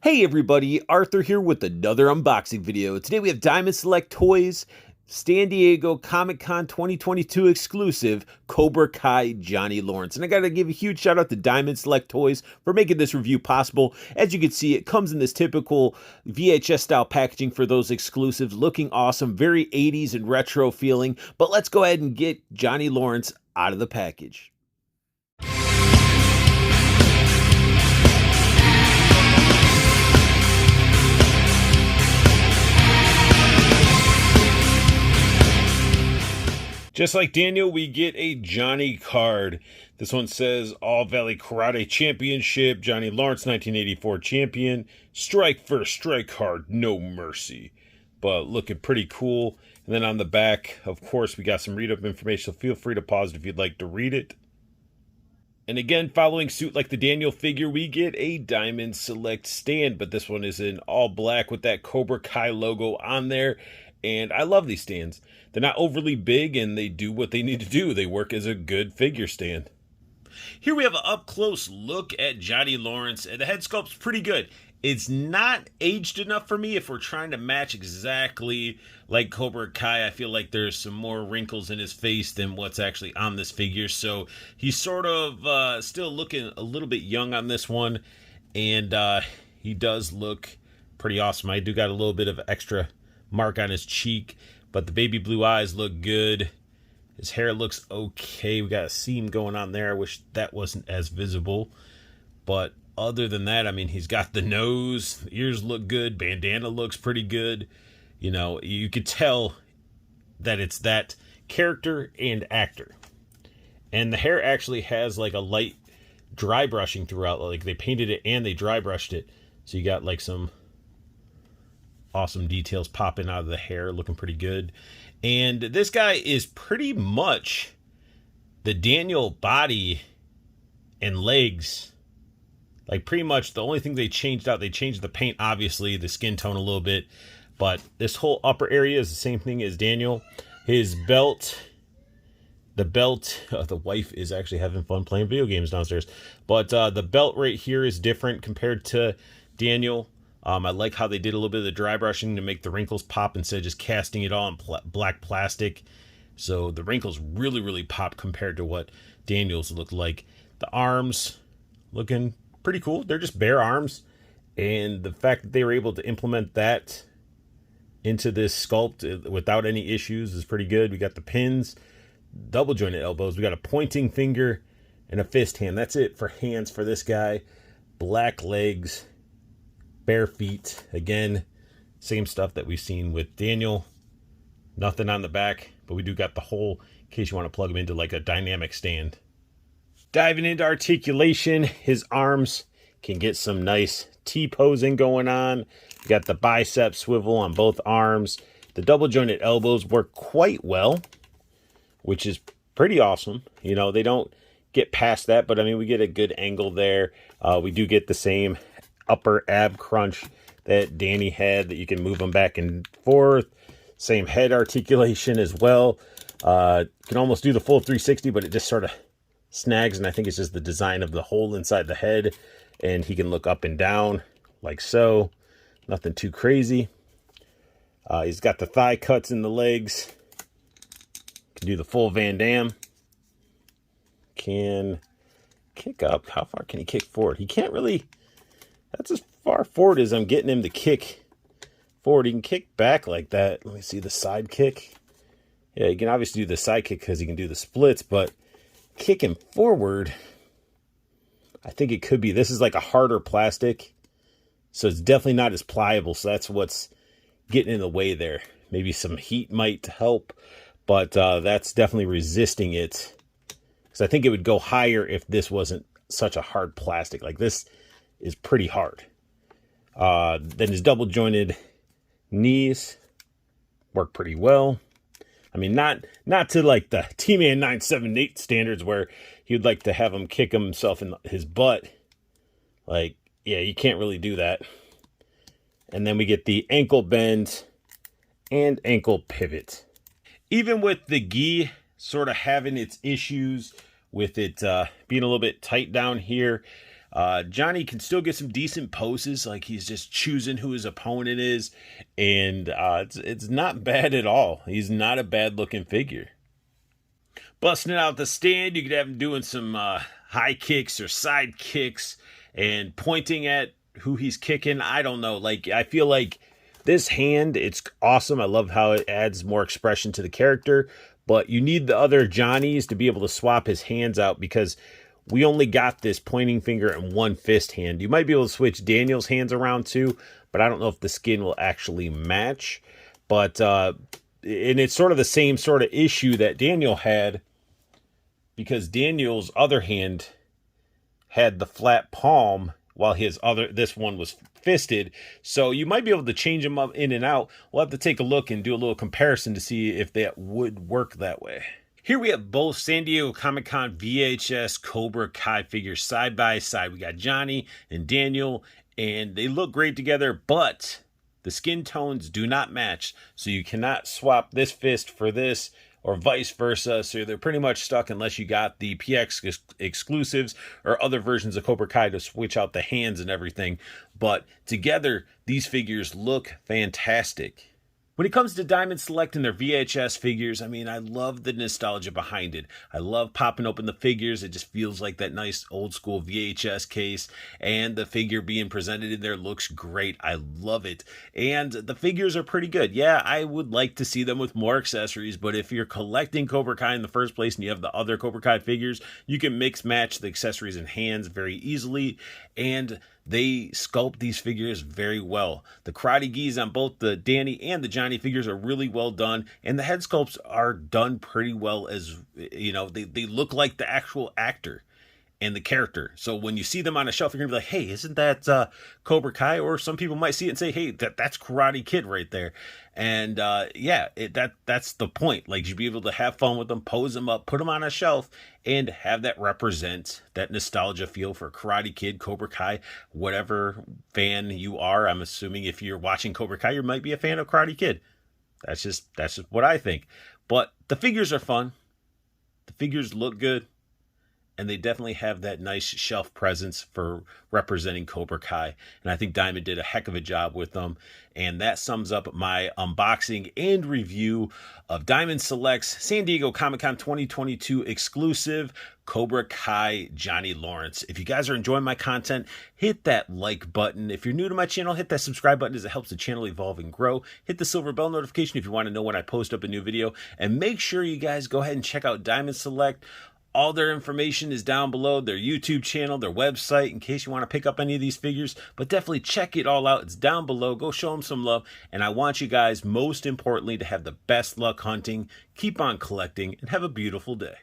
Hey everybody, Arthur here with another unboxing video. Today we have Diamond Select Toys, San Diego Comic-Con 2022 exclusive, Cobra Kai Johnny Lawrence. And I gotta give a huge shout out to Diamond Select Toys for making this review possible. As you can see, it comes in this typical VHS style packaging for those exclusives, looking awesome, very 80s and retro feeling. But let's go ahead and get Johnny Lawrence out of the package. Just like Daniel, we get a Johnny card. This one says All Valley Karate Championship, Johnny Lawrence, 1984 champion. Strike first, strike hard, no mercy. But looking pretty cool. And then on the back, of course, we got some read-up information, so feel free to pause it if you'd like to read it. And again, following suit like the Daniel figure, we get a Diamond Select stand, but this one is in all black with that Cobra Kai logo on there. And I love these stands. They're not overly big and they do what they need to do. They work as a good figure stand. Here we have an up-close look at Johnny Lawrence, and the head sculpt's pretty good. It's not aged enough for me if we're trying to match exactly like Cobra Kai. I feel like there's some more wrinkles in his face than what's actually on this figure. So he's sort of still looking a little bit young on this one. And he does look pretty awesome. I do got a little bit of extra mark on his cheek, but the baby blue eyes look good. His hair looks okay. We got a seam going on there. I wish that wasn't as visible. But other than that, I mean, he's got the nose. The ears look good. Bandana looks pretty good. You know, you could tell that it's that character and actor. And the hair actually has like a light dry brushing throughout. Like they painted it and they dry brushed it. So you got like some awesome details popping out of the hair, looking pretty good. And this guy is pretty much the Daniel body and legs. Like pretty much the only thing they changed out, they changed the paint, obviously, the skin tone a little bit. But this whole upper area is the same thing as Daniel. His belt, the wife is actually having fun playing video games downstairs. But the belt right here is different compared to Daniel. I like how they did a little bit of the dry brushing to make the wrinkles pop instead of just casting it all in black plastic. So the wrinkles really, really pop compared to what Daniel's looked like. The arms looking pretty cool. They're just bare arms. And the fact that they were able to implement that into this sculpt without any issues is pretty good. We got the pins, double jointed elbows. We got a pointing finger and a fist hand. That's it for hands for this guy. Black legs. Bare feet. Again, same stuff that we've seen with Daniel. Nothing on the back, but we do got the hole in case you want to plug him into like a dynamic stand. Diving into articulation, his arms can get some nice T-posing going on. You got the bicep swivel on both arms. The double jointed elbows work quite well, which is pretty awesome. You know, they don't get past that, but I mean, we get a good angle there. We do get the same upper ab crunch that Danny had, that you can move them back and forth. Same head articulation as well. Can almost do the full 360, but it just sort of snags, and I think it's just the design of the hole inside the head. And he can look up and down like so. Nothing too crazy. He's got the thigh cuts in the legs. Can do the full Van Damme. Can kick up. How far can he kick forward? He can't really. That's as far forward as I'm getting him to kick forward. He can kick back like that. Let me see the side kick. Yeah, he can obviously do the side kick because he can do the splits, but kicking forward, I think it could be. This is like a harder plastic, so it's definitely not as pliable. So that's what's getting in the way there. Maybe some heat might help, but that's definitely resisting it. Because I think it would go higher if this wasn't such a hard plastic. Like this is pretty hard. Then his double jointed knees work pretty well. I mean, not to like the T-Man 978 standards where he'd like to have him kick himself in his butt. Like, yeah, you can't really do that. And then we get the ankle bend and ankle pivot. Even with the gi sort of having its issues with it being a little bit tight down here, Johnny can still get some decent poses, like he's just choosing who his opponent is, and it's not bad at all. He's not a bad looking figure. Busting it out the stand, you could have him doing some high kicks or side kicks and pointing at who he's kicking. I don't know. Like, I feel like this hand, it's awesome. I love how it adds more expression to the character, but you need the other Johnnies to be able to swap his hands out because we only got this pointing finger and one fist hand. You might be able to switch Daniel's hands around too, but I don't know if the skin will actually match. But and it's sort of the same sort of issue that Daniel had, because Daniel's other hand had the flat palm while this one was fisted. So you might be able to change them up in and out. We'll have to take a look and do a little comparison to see if that would work that way. Here we have both San Diego Comic-Con VHS Cobra Kai figures side by side. We got Johnny and Daniel, and they look great together, but the skin tones do not match. So you cannot swap this fist for this, or vice versa. So they're pretty much stuck unless you got the PX exclusives or other versions of Cobra Kai to switch out the hands and everything. But together, these figures look fantastic. When it comes to Diamond Select and their VHS figures, I mean, I love the nostalgia behind it. I love popping open the figures. It just feels like that nice old school VHS case, and the figure being presented in there looks great. I love it. And the figures are pretty good. Yeah, I would like to see them with more accessories, but if you're collecting Cobra Kai in the first place and you have the other Cobra Kai figures, you can mix match the accessories and hands very easily, and they sculpt these figures very well. The karate gis on both the Danny and the Johnny figures are really well done, and the head sculpts are done pretty well as, you know, they look like the actual actor and the character. So when you see them on a shelf, you're gonna be like, hey, isn't that Cobra Kai? Or some people might see it and say, hey, that's Karate Kid right there. And yeah, that's the point. Like, you'd be able to have fun with them, pose them up, put them on a shelf, and have that represent that nostalgia feel for Karate Kid, Cobra Kai, whatever fan you are. I'm assuming if you're watching Cobra Kai, you might be a fan of Karate Kid. That's just what I think. But the figures are fun. The figures look good. And they definitely have that nice shelf presence for representing Cobra Kai. And I think Diamond did a heck of a job with them. And that sums up my unboxing and review of Diamond Select's San Diego Comic-Con 2022 exclusive Cobra Kai Johnny Lawrence. If you guys are enjoying my content, hit that like button. If you're new to my channel, hit that subscribe button as it helps the channel evolve and grow. Hit the silver bell notification if you want to know when I post up a new video. And make sure you guys go ahead and check out Diamond Select. All their information is down below, their YouTube channel, their website, in case you want to pick up any of these figures. But definitely check it all out. It's down below. Go show them some love. And I want you guys, most importantly, to have the best luck hunting, keep on collecting, and have a beautiful day.